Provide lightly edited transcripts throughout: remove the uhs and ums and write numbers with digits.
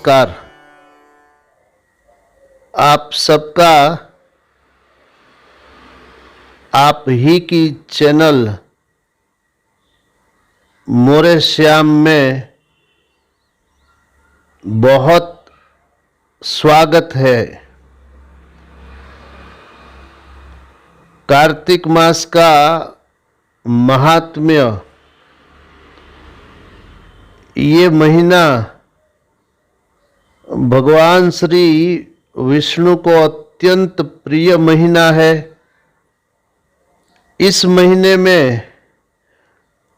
नमस्कार। आप सबका आप ही की चैनल मोरे श्याम में बहुत स्वागत है। कार्तिक मास का महात्म्य, ये महीना भगवान श्री विष्णु को अत्यंत प्रिय महीना है। इस महीने में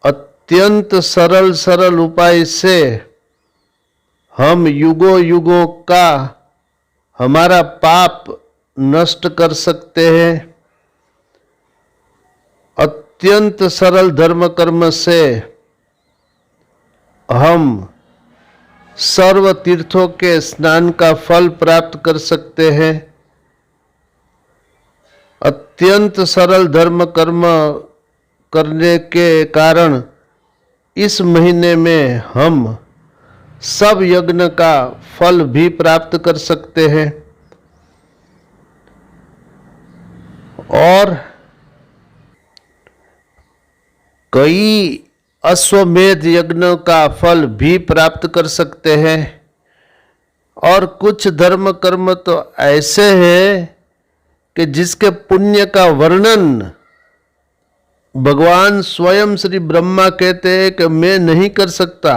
अत्यंत सरल उपाय से हम युगों युगों का हमारा पाप नष्ट कर सकते हैं। अत्यंत सरल धर्म कर्म से हम सर्व तीर्थों के स्नान का फल प्राप्त कर सकते हैं। अत्यंत सरल धर्म कर्म करने के कारण इस महीने में हम सब यज्ञ का फल भी प्राप्त कर सकते हैं और कई अश्वमेध यज्ञों का फल भी प्राप्त कर सकते हैं। और कुछ धर्म कर्म तो ऐसे हैं कि जिसके पुण्य का वर्णन भगवान स्वयं श्री ब्रह्मा कहते हैं कि मैं नहीं कर सकता,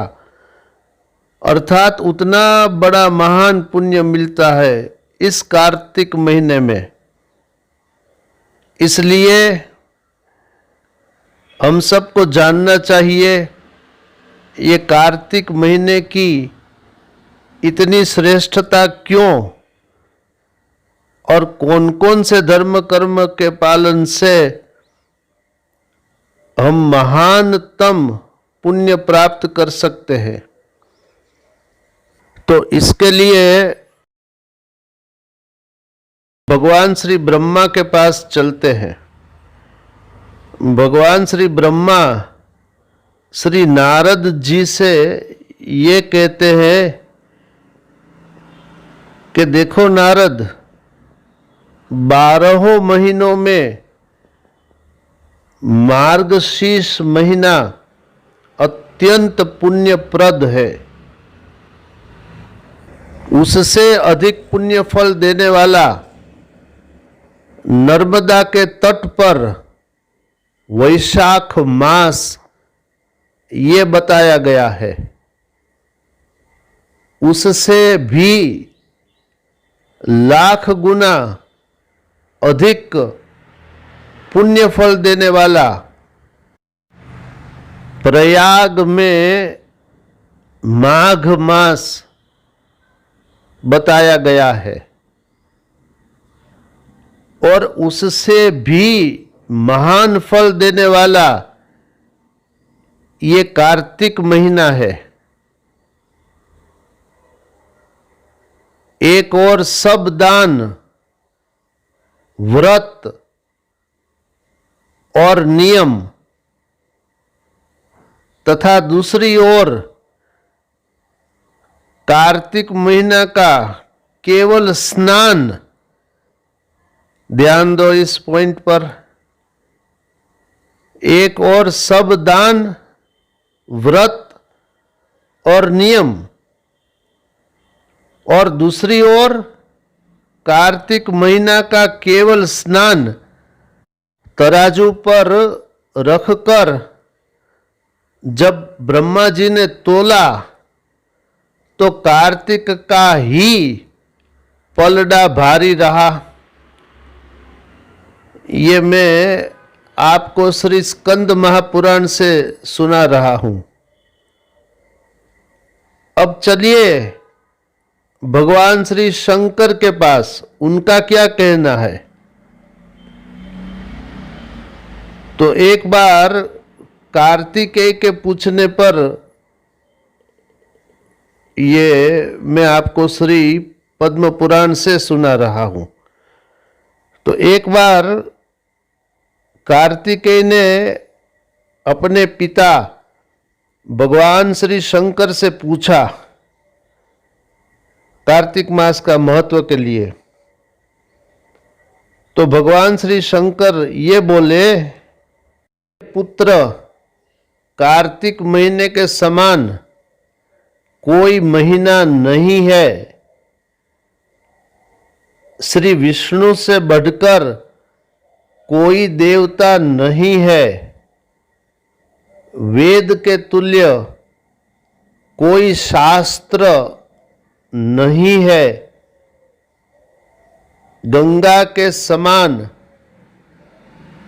अर्थात उतना बड़ा महान पुण्य मिलता है इस कार्तिक महीने में। इसलिए हम सबको जानना चाहिए ये कार्तिक महीने की इतनी श्रेष्ठता क्यों और कौन कौन से धर्म कर्म के पालन से हम महानतम पुण्य प्राप्त कर सकते हैं। तो इसके लिए भगवान श्री ब्रह्मा के पास चलते हैं। भगवान श्री ब्रह्मा श्री नारद जी से ये कहते हैं कि देखो नारद, 12 महीनों में मार्गशीर्ष महीना अत्यंत पुण्यप्रद है। उससे अधिक पुण्य फल देने वाला नर्मदा के तट पर वैशाख मास ये बताया गया है। उससे भी लाख गुना अधिक पुण्य फल देने वाला प्रयाग में माघ मास बताया गया है। और उससे भी महान फल देने वाला ये कार्तिक महीना है। एक और सब दान, व्रत और नियम तथा दूसरी ओर कार्तिक महीना का केवल स्नान, ध्यान दो इस पॉइंट पर। एक और सब दान, व्रत और नियम, और दूसरी ओर कार्तिक महीना का केवल स्नान तराजू पर रखकर जब ब्रह्मा जी ने तोला तो कार्तिक का ही पलड़ा भारी रहा। ये मैं आपको श्री स्कंद महापुराण से सुना रहा हूं। अब चलिए भगवान श्री शंकर के पास, उनका क्या कहना है। तो एक बार कार्तिकेय के पूछने पर ये मैं आपको श्री पद्म पुराण से सुना रहा हूं। तो एक बार कार्तिकेय ने अपने पिता भगवान श्री शंकर से पूछा कार्तिक मास का महत्व के लिए। तो भगवान श्री शंकर ये बोले, पुत्र, कार्तिक महीने के समान कोई महीना नहीं है। श्री विष्णु से बढ़कर कोई देवता नहीं है। वेद के तुल्य कोई शास्त्र नहीं है। गंगा के समान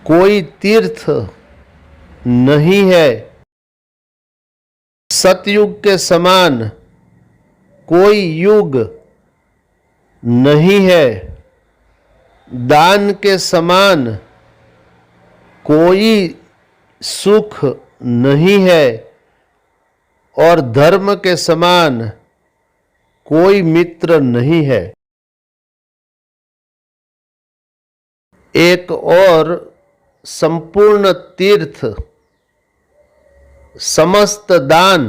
कोई तीर्थ नहीं है। सतयुग के समान कोई युग नहीं है। दान के समान कोई सुख नहीं है और धर्म के समान कोई मित्र नहीं है। एक और संपूर्ण तीर्थ, समस्त दान,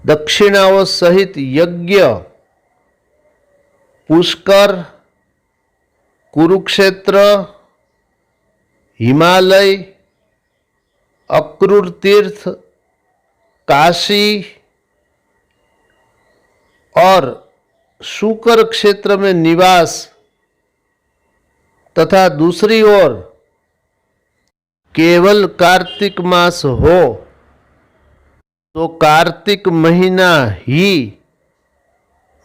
दक्षिणाओं सहित यज्ञ, पुष्कर, कुरुक्षेत्र, हिमालय, अक्रूर तीर्थ, काशी और शुकर क्षेत्र में निवास तथा दूसरी ओर केवल कार्तिक मास हो तो कार्तिक महीना ही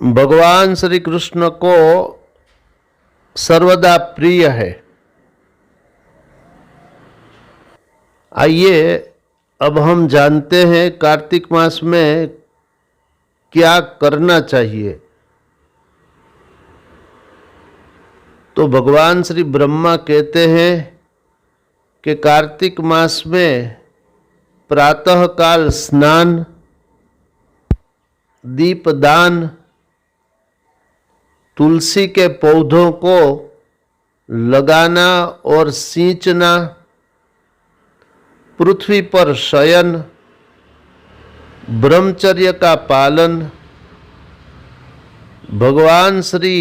भगवान श्री कृष्ण को सर्वदा प्रिय है। आइए अब हम जानते हैं कार्तिक मास में क्या करना चाहिए। तो भगवान श्री ब्रह्मा कहते हैं कि कार्तिक मास में प्रातःकाल स्नान, दीपदान, तुलसी के पौधों को लगाना और सींचना, पृथ्वी पर शयन, ब्रह्मचर्य का पालन, भगवान श्री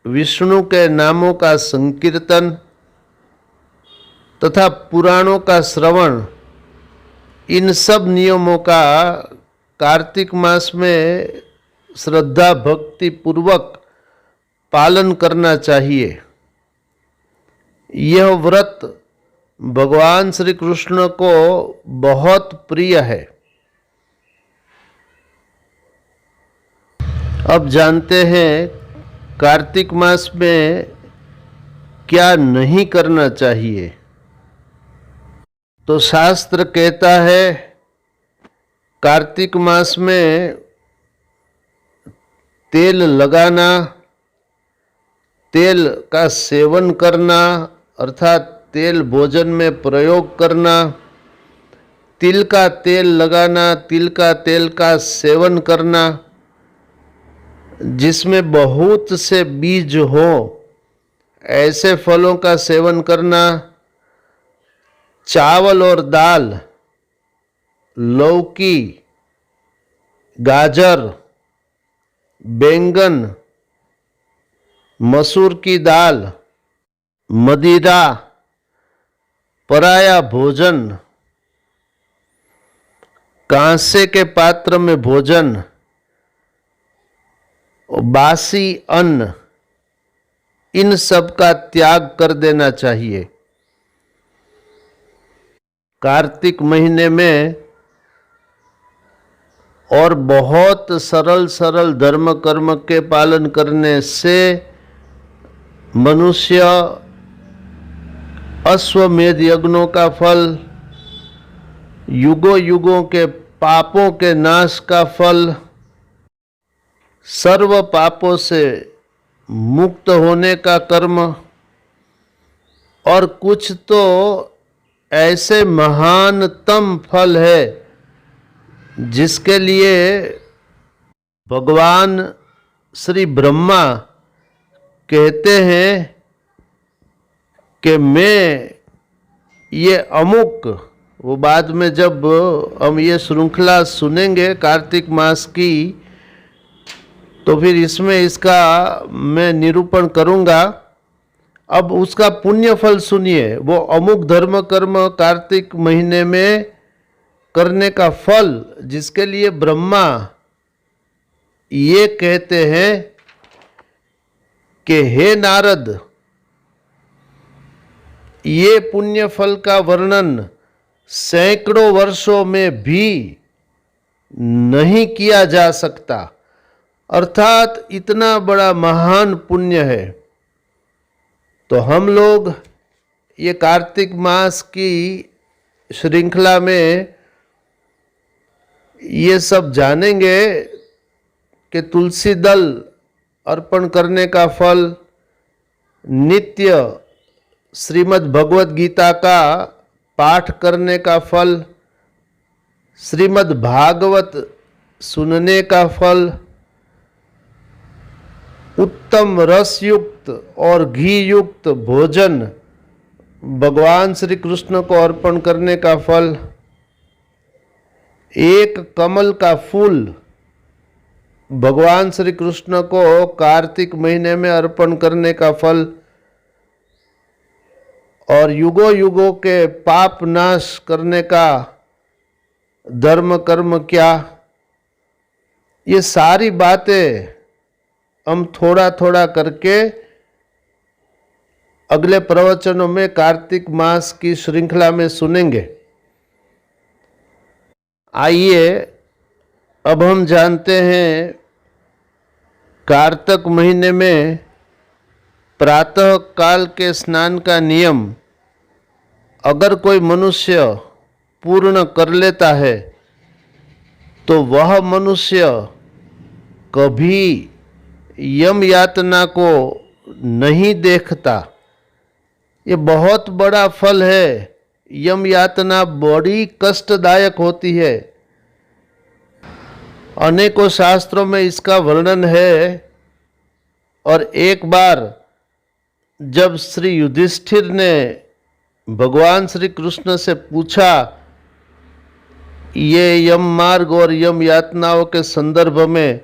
विष्णु के नामों का संकीर्तन तथा पुराणों का श्रवण, इन सब नियमों का कार्तिक मास में श्रद्धा भक्ति पूर्वक पालन करना चाहिए। यह व्रत भगवान श्री कृष्ण को बहुत प्रिय है। अब जानते हैं कार्तिक मास में क्या नहीं करना चाहिए। तो शास्त्र कहता है कार्तिक मास में तेल लगाना, तेल का सेवन करना अर्थात तेल भोजन में प्रयोग करना, तिल का तेल लगाना, तिल का तेल का सेवन करना, जिसमें बहुत से बीज हो ऐसे फलों का सेवन करना, चावल और दाल, लौकी, गाजर, बैंगन, मसूर की दाल, मदिरा, पराया भोजन, कांसे के पात्र में भोजन, बासी अन्न, इन सब का त्याग कर देना चाहिए। कार्तिक महीने में और बहुत सरल सरल धर्म कर्म के पालन करने से मनुष्य अश्वमेध यज्ञों का फल, युगों युगों के पापों के नाश का फल, सर्व पापों से मुक्त होने का कर्म और कुछ तो ऐसे महानतम फल है जिसके लिए भगवान श्री ब्रह्मा कहते हैं कि मैं ये अमुक, वो बाद में जब हम ये श्रृंखला सुनेंगे कार्तिक मास की, तो फिर इसमें इसका मैं निरूपण करूंगा। अब उसका पुण्य फल सुनिए। वो अमुक धर्म कर्म कार्तिक महीने में करने का फल जिसके लिए ब्रह्मा ये कहते हैं कि हे नारद, ये पुण्य फल का वर्णन सैकड़ों वर्षों में भी नहीं किया जा सकता। अर्थात इतना बड़ा महान पुण्य है। तो हम लोग ये कार्तिक मास की श्रृंखला में ये सब जानेंगे कि तुलसी दल अर्पण करने का फल, नित्य श्रीमद् भगवत गीता का पाठ करने का फल, श्रीमद् भागवत सुनने का फल, उत्तम रस युक्त और घी युक्त भोजन भगवान श्री कृष्ण को अर्पण करने का फल, एक कमल का फूल भगवान श्री कृष्ण को कार्तिक महीने में अर्पण करने का फल, और युगों युगों के पाप नाश करने का धर्म कर्म क्या, ये सारी बातें हम थोड़ा थोड़ा करके अगले प्रवचनों में कार्तिक मास की श्रृंखला में सुनेंगे। आइए अब हम जानते हैं कार्तिक महीने में प्रातः काल के स्नान का नियम अगर कोई मनुष्य पूर्ण कर लेता है तो वह मनुष्य कभी यम यातना को नहीं देखता। ये बहुत बड़ा फल है। यम यातना बड़ी कष्टदायक होती है। अनेकों शास्त्रों में इसका वर्णन है। और एक बार जब श्री युधिष्ठिर ने भगवान श्री कृष्ण से पूछा ये यम मार्ग और यम यातनाओं के संदर्भ में,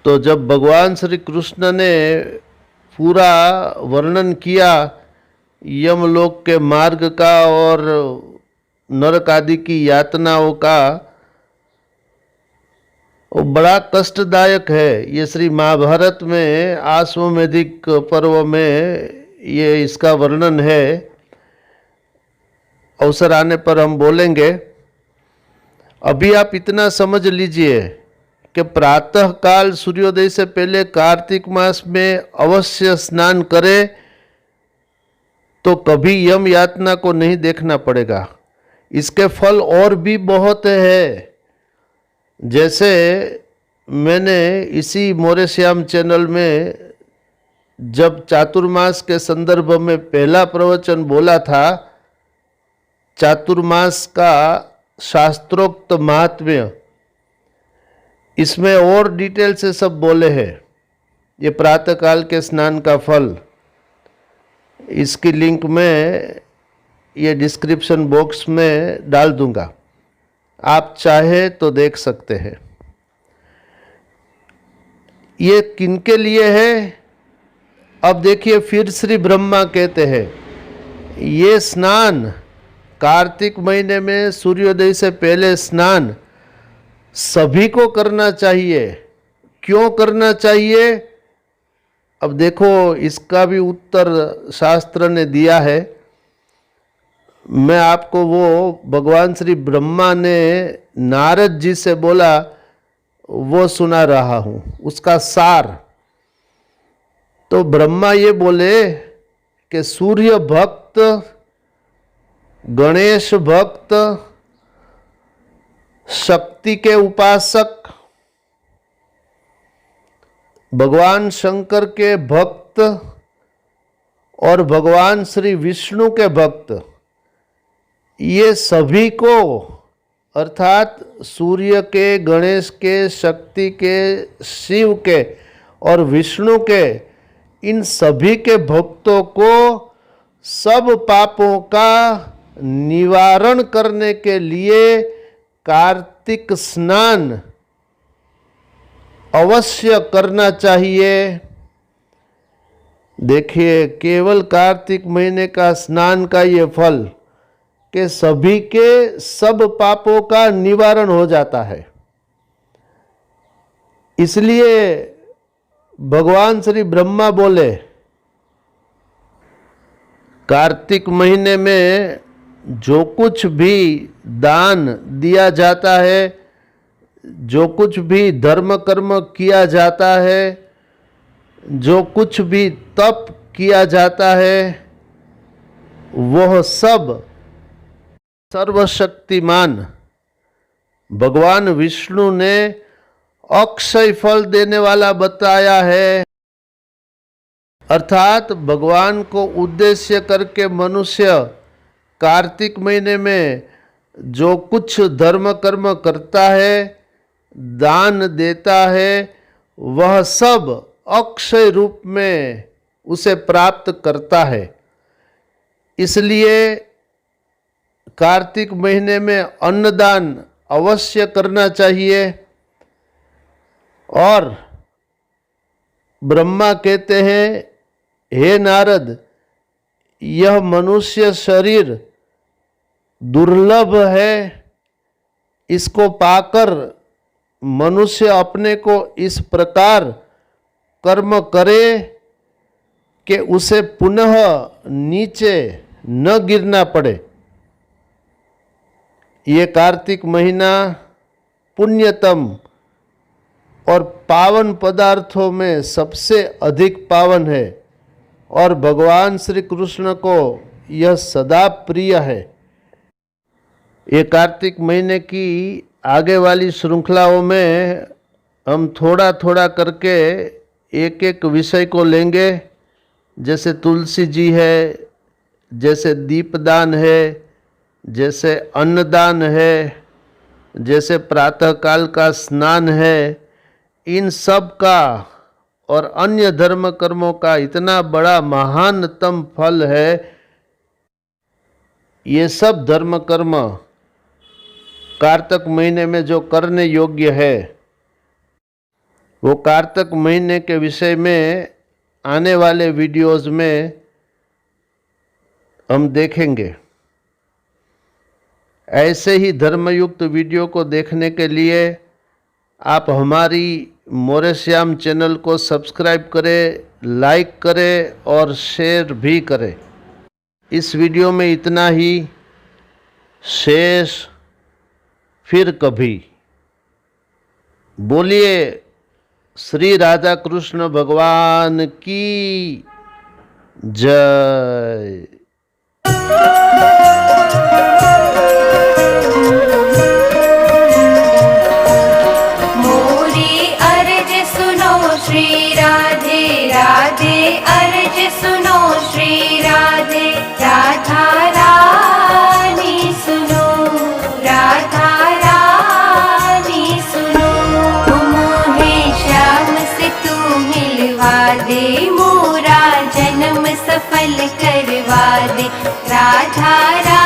तो जब भगवान श्री कृष्ण ने पूरा वर्णन किया यमलोक के मार्ग का और नरक आदि की यातनाओं का, वो बड़ा कष्टदायक है। ये श्री महाभारत में आश्वमेधिक पर्व में ये इसका वर्णन है। अवसर आने पर हम बोलेंगे। अभी आप इतना समझ लीजिए कि प्रातः काल सूर्योदय से पहले कार्तिक मास में अवश्य स्नान करें तो कभी यम यातना को नहीं देखना पड़ेगा। इसके फल और भी बहुत है। जैसे मैंने इसी मोरे श्याम चैनल में जब चातुर्मास के संदर्भ में पहला प्रवचन बोला था, चातुर्मास का शास्त्रोक्त महात्म्य, इसमें और डिटेल से सब बोले हैं। ये प्रातःकाल के स्नान का फल, इसकी लिंक मैं ये डिस्क्रिप्शन बॉक्स में डाल दूंगा, आप चाहे तो देख सकते हैं। ये किनके लिए है? अब देखिए, फिर श्री ब्रह्मा कहते हैं ये स्नान कार्तिक महीने में सूर्योदय से पहले स्नान सभी को करना चाहिए। क्यों करना चाहिए? अब देखो, इसका भी उत्तर शास्त्र ने दिया है। मैं आपको वो भगवान श्री ब्रह्मा ने नारद जी से बोला वो सुना रहा हूँ, उसका सार। तो ब्रह्मा ये बोले कि सूर्य भक्त, गणेश भक्त, शक्ति के उपासक, भगवान शंकर के भक्त और भगवान श्री विष्णु के भक्त, ये सभी को, अर्थात सूर्य के, गणेश के, शक्ति के, शिव के और विष्णु के, इन सभी के भक्तों को सब पापों का निवारण करने के लिए कार्तिक स्नान अवश्य करना चाहिए। देखिए, केवल कार्तिक महीने का स्नान का ये फल कि सभी के सब पापों का निवारण हो जाता है। इसलिए भगवान श्री ब्रह्मा बोले, कार्तिक महीने में जो कुछ भी दान दिया जाता है, जो कुछ भी धर्म कर्म किया जाता है, जो कुछ भी तप किया जाता है, वह सब सर्वशक्तिमान भगवान विष्णु ने अक्षय फल देने वाला बताया है। अर्थात भगवान को उद्देश्य करके मनुष्य कार्तिक महीने में जो कुछ धर्म कर्म करता है, दान देता है, वह सब अक्षय रूप में उसे प्राप्त करता है। इसलिए कार्तिक महीने में अन्नदान अवश्य करना चाहिए। और ब्रह्मा कहते हैं, हे नारद, यह मनुष्य शरीर दुर्लभ है। इसको पाकर मनुष्य अपने को इस प्रकार कर्म करे कि उसे पुनः नीचे न गिरना पड़े। ये कार्तिक महीना पुण्यतम और पावन पदार्थों में सबसे अधिक पावन है और भगवान श्री कृष्ण को यह सदा प्रिय है। ये कार्तिक महीने की आगे वाली श्रृंखलाओं में हम थोड़ा थोड़ा करके एक एक विषय को लेंगे। जैसे तुलसी जी है, जैसे दीपदान है, जैसे अन्नदान है, जैसे प्रातःकाल का स्नान है। इन सब का और अन्य धर्म कर्मों का इतना बड़ा महानतम फल है। ये सब धर्म कर्म कार्तिक महीने में जो करने योग्य है, वो कार्तिक महीने के विषय में आने वाले वीडियोस में हम देखेंगे। ऐसे ही धर्मयुक्त वीडियो को देखने के लिए आप हमारी मोरेश्याम चैनल को सब्सक्राइब करें, लाइक करें और शेयर भी करें। इस वीडियो में इतना ही। शेष फिर कभी। बोलिए श्री राधा कृष्ण भगवान की जय। श्री राधे राधे अर्ज सुनो, श्री राधे राधा रानी सुनो, राधा रानी सुनो। मोहे श्याम से तू मिलवा दे, मोरा जन्म सफल करवा दे, राधा रानी।